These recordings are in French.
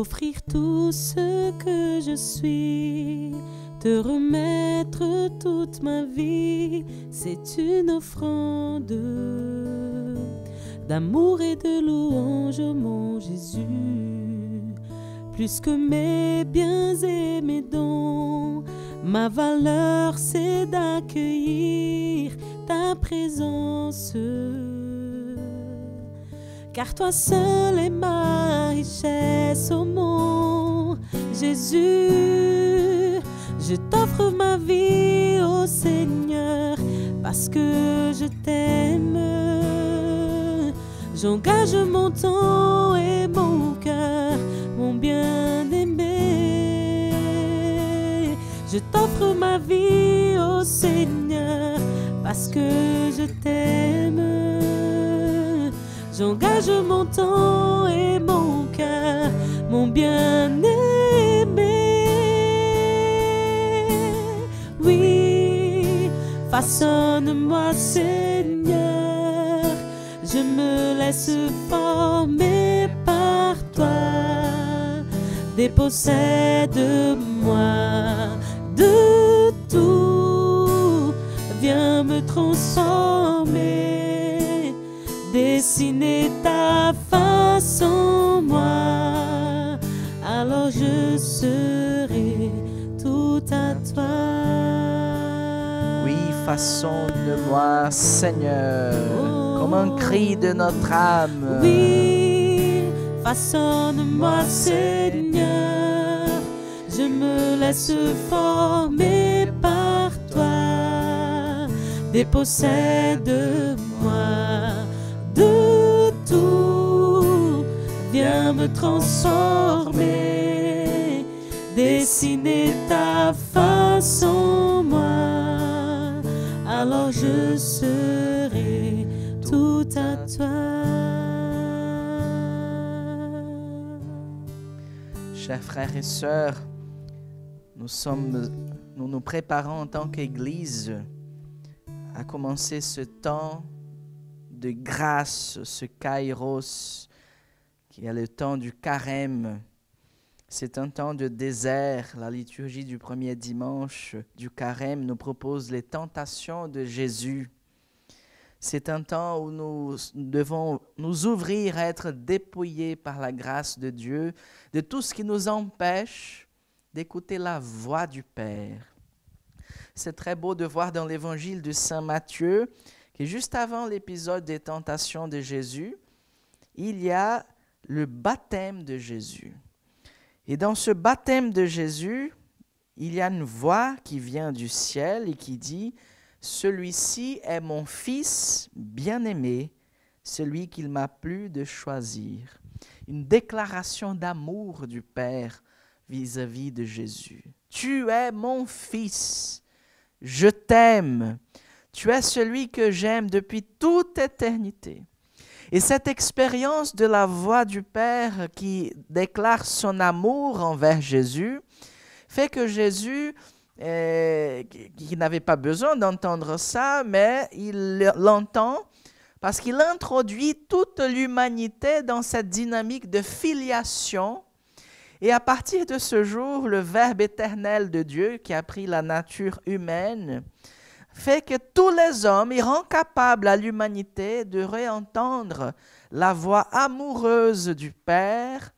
t'offrir tout ce que je suis, te remettre toute ma vie. C'est une offrande d'amour et de louange, oh mon Jésus. Plus que mes biens et mes dons, ma valeur c'est d'accueillir ta présence. Car toi seul est ma richesse, oh mon Jésus. Je t'offre ma vie, oh Seigneur, parce que je t'aime. J'engage mon temps et mon cœur, mon bien-aimé. Je t'offre ma vie, oh Seigneur, parce que je t'aime. J'engage mon temps et mon cœur, mon bien-aimé. Oui, façonne-moi, Seigneur. Je me laisse former par toi. Dépossède-moi de tout. Viens me transformer. Dessiner ta face en moi. Alors je serai tout à toi. Oui, façonne-moi, Seigneur, comme un cri de notre âme. Oui, façonne-moi, Seigneur. Je me laisse former par toi. Dépossède-moi de tout. Viens me transformer. Dessiner ta face en moi. Alors je serai tout à toi. Chers frères et sœurs, nous nous préparons en tant qu'Église à commencer ce temps de grâce, ce kairos, qui est le temps du carême. C'est un temps de désert. La liturgie du premier dimanche du carême nous propose les tentations de Jésus. C'est un temps où nous devons nous ouvrir à être dépouillés par la grâce de Dieu de tout ce qui nous empêche d'écouter la voix du Père. C'est très beau de voir dans l'évangile de Saint Matthieu que juste avant l'épisode des tentations de Jésus, il y a le baptême de Jésus. Et dans ce baptême de Jésus, il y a une voix qui vient du ciel et qui dit « Celui-ci est mon Fils bien-aimé, celui qu'il m'a plu de choisir. » Une déclaration d'amour du Père vis-à-vis de Jésus. « Tu es mon Fils, je t'aime, tu es celui que j'aime depuis toute éternité. » Et cette expérience de la voix du Père qui déclare son amour envers Jésus fait que Jésus, qui n'avait pas besoin d'entendre ça, mais il l'entend parce qu'il introduit toute l'humanité dans cette dynamique de filiation. Et à partir de ce jour, le Verbe éternel de Dieu qui a pris la nature humaine fait que tous les hommes, il rend capable à l'humanité de réentendre la voix amoureuse du Père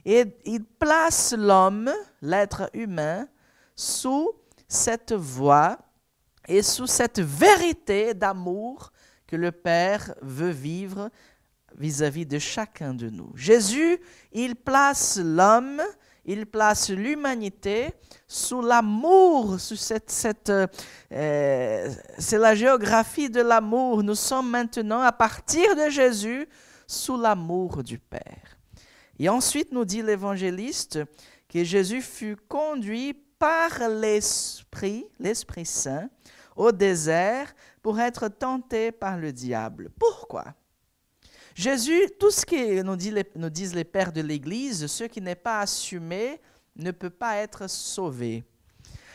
et il place l'homme, l'être humain, sous cette voix et sous cette vérité d'amour que le Père veut vivre vis-à-vis de chacun de nous. Jésus, il place l'homme, il place l'humanité sous l'amour, c'est la géographie de l'amour. Nous sommes maintenant, à partir de Jésus, sous l'amour du Père. Et ensuite, nous dit l'évangéliste, que Jésus fut conduit par l'Esprit Saint, au désert pour être tenté par le diable. Pourquoi? Jésus, tout ce que nous disent les pères de l'Église, ce qui n'est pas assumé ne peut pas être sauvé.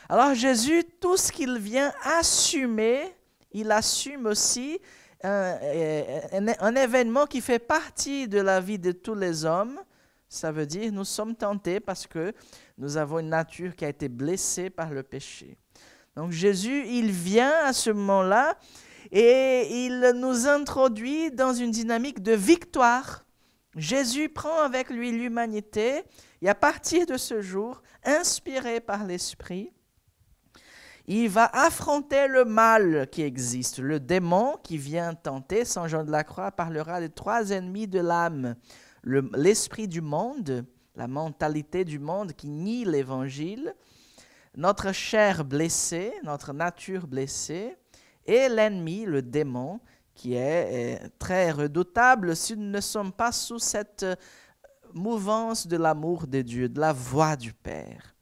Alors Jésus, tout ce qu'il vient assumer, il assume aussi un événement qui fait partie de la vie de tous les hommes, Ça veut dire nous sommes tentés parce que nous avons une nature qui a été blessée par le péché. Donc Jésus, il vient à ce moment-là et il nous introduit dans une dynamique de victoire. Jésus prend avec lui l'humanité et à partir de ce jour, inspiré par l'Esprit, il va affronter le mal qui existe, le démon qui vient tenter. Saint Jean de la Croix parlera des 3 ennemis de l'âme. L'esprit du monde, la mentalité du monde qui nie l'Évangile, notre chair blessée, notre nature blessée, et l'ennemi, le démon, qui est très redoutable si nous ne sommes pas sous cette mouvance de l'amour de Dieu, de la voix du Père.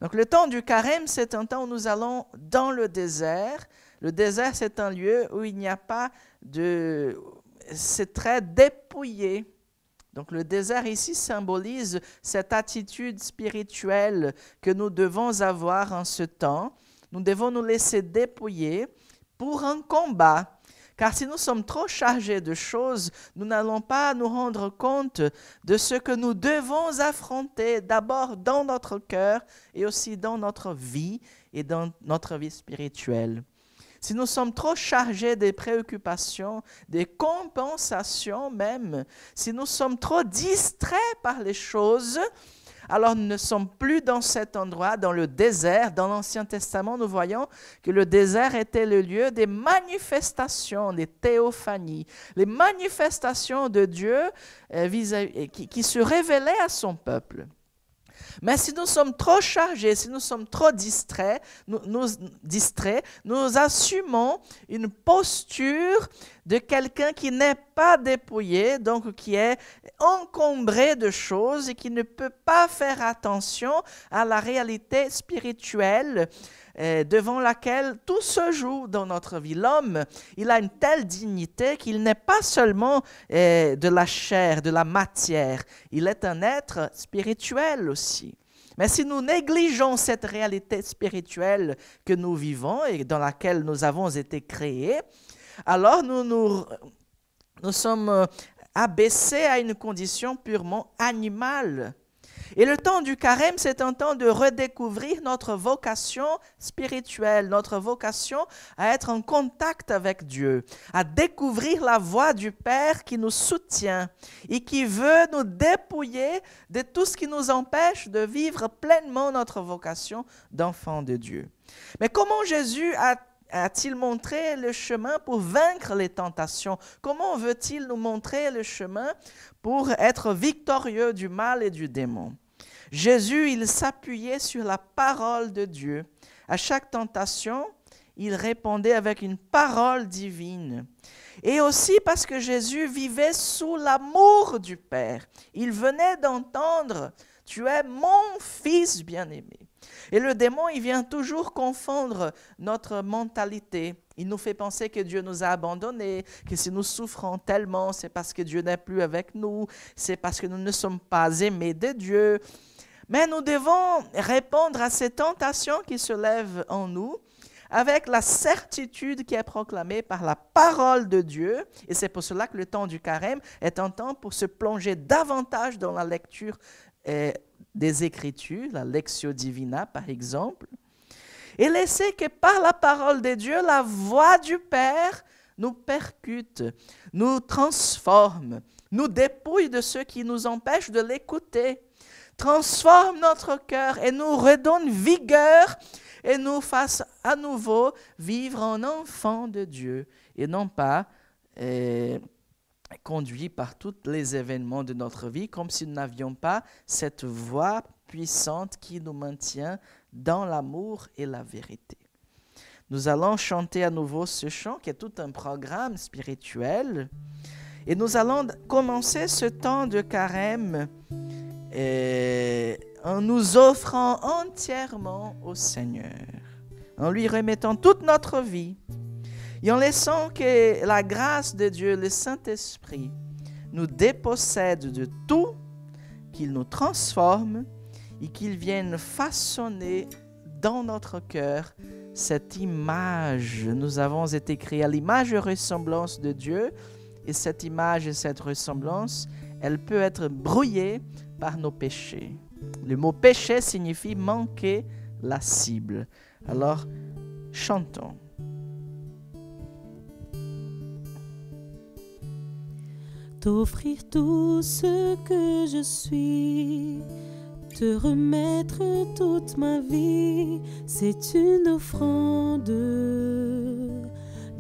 Donc le temps du carême, c'est un temps où nous allons dans le désert. Le désert, c'est un lieu où il n'y a pas de... C'est très dépouillé. Donc le désert ici symbolise cette attitude spirituelle que nous devons avoir en ce temps. Nous devons nous laisser dépouiller pour un combat. Car si nous sommes trop chargés de choses, nous n'allons pas nous rendre compte de ce que nous devons affronter d'abord dans notre cœur et aussi dans notre vie et dans notre vie spirituelle. Si nous sommes trop chargés des préoccupations, des compensations même, si nous sommes trop distraits par les choses, alors nous ne sommes plus dans cet endroit, dans le désert. Dans l'Ancien Testament, nous voyons que le désert était le lieu des manifestations, des théophanies, les manifestations de Dieu qui se révélaient à son peuple. Mais si nous sommes trop chargés, si nous sommes trop distraits, nous assumons une posture de quelqu'un qui n'est pas dépouillé, donc qui est encombré de choses et qui ne peut pas faire attention à la réalité spirituelle devant laquelle tout se joue dans notre vie. L'homme, il a une telle dignité qu'il n'est pas seulement de la chair, de la matière, il est un être spirituel aussi. Mais si nous négligeons cette réalité spirituelle que nous vivons et dans laquelle nous avons été créés, alors nous sommes abaissés à une condition purement animale. Et le temps du carême, c'est un temps de redécouvrir notre vocation spirituelle, notre vocation à être en contact avec Dieu, à découvrir la voix du Père qui nous soutient et qui veut nous dépouiller de tout ce qui nous empêche de vivre pleinement notre vocation d'enfant de Dieu. Mais comment Jésus a-t-il montré le chemin pour vaincre les tentations? Comment veut-il nous montrer le chemin pour être victorieux du mal et du démon? Jésus, il s'appuyait sur la parole de Dieu. À chaque tentation, il répondait avec une parole divine. Et aussi parce que Jésus vivait sous l'amour du Père. Il venait d'entendre « Tu es mon fils bien-aimé ». Et le démon, il vient toujours confondre notre mentalité. Il nous fait penser que Dieu nous a abandonnés, que si nous souffrons tellement, c'est parce que Dieu n'est plus avec nous, c'est parce que nous ne sommes pas aimés de Dieu. Mais nous devons répondre à ces tentations qui se lèvent en nous avec la certitude qui est proclamée par la parole de Dieu. Et c'est pour cela que le temps du carême est un temps pour se plonger davantage dans la lecture des Écritures, la Lectio Divina par exemple, et laisser que par la parole de Dieu, la voix du Père nous percute, nous transforme, nous dépouille de ce qui nous empêche de l'écouter, transforme notre cœur et nous redonne vigueur et nous fasse à nouveau vivre en enfant de Dieu et non pas conduit par tous les événements de notre vie comme si nous n'avions pas cette voix puissante qui nous maintient dans l'amour et la vérité. Nous allons chanter à nouveau ce chant qui est tout un programme spirituel et nous allons commencer ce temps de carême en nous offrant entièrement au Seigneur, en lui remettant toute notre vie et en laissant que la grâce de Dieu, le Saint-Esprit, nous dépossède de tout, qu'il nous transforme et qu'il vienne façonner dans notre cœur cette image. Nous avons été créés à l'image et ressemblance de Dieu et cette image et cette ressemblance, elle peut être brouillée par nos péchés. Le mot péché signifie manquer la cible. Alors, chantons. T'offrir tout ce que je suis, te remettre toute ma vie, c'est une offrande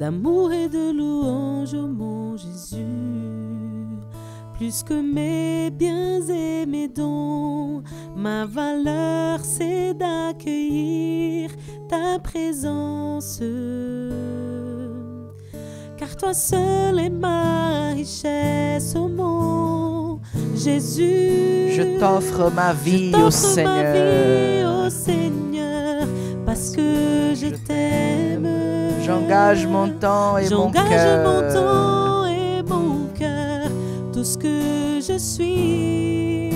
d'amour et de louange, ô mon Jésus. Plus que mes biens et mes dons, ma valeur c'est d'accueillir ta présence. Car toi seul est ma richesse, ô mon Jésus. Je t'offre ma vie, ô Seigneur. Parce que je t'aime. J'engage mon temps et mon cœur. J'engage mon temps et mon cœur. Tout ce que je suis.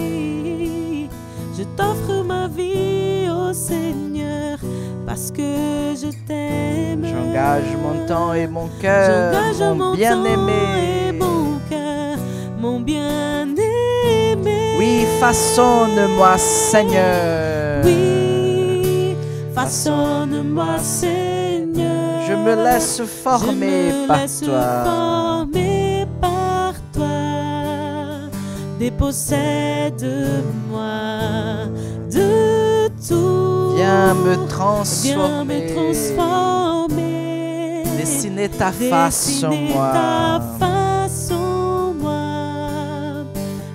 Je t'offre ma vie, ô Seigneur. Parce que je t'aime. J'engage mon temps et mon cœur, mon bien-aimé. Mon cœur, mon bien-aimé. Oui, façonne-moi, Seigneur. Oui, façonne-moi, Seigneur. Je me laisse former par toi. Dépossède-moi de tout. Viens me transformer. Dessiner ta face en moi.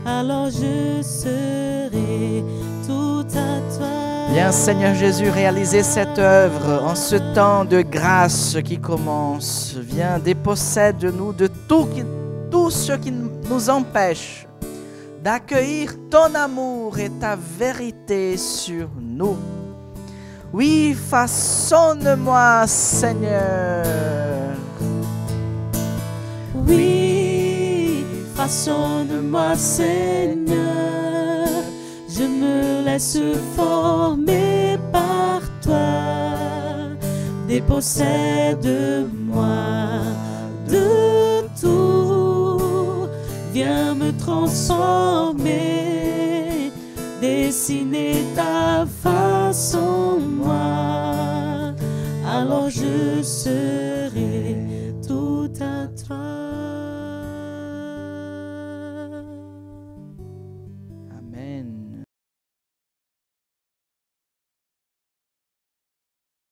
Alors je serai tout à toi. Viens, Seigneur Jésus, réaliser cette œuvre en ce temps de grâce qui commence. Viens, dépossède-nous de tout ce qui nous empêche d'accueillir ton amour et ta vérité sur nous. Oui, façonne-moi, Seigneur. Oui, façonne-moi, Seigneur. Je me laisse former par toi. Dépossède-moi de tout. Viens me transformer. Dessiner ta face en moi. Alors je serai tout à toi.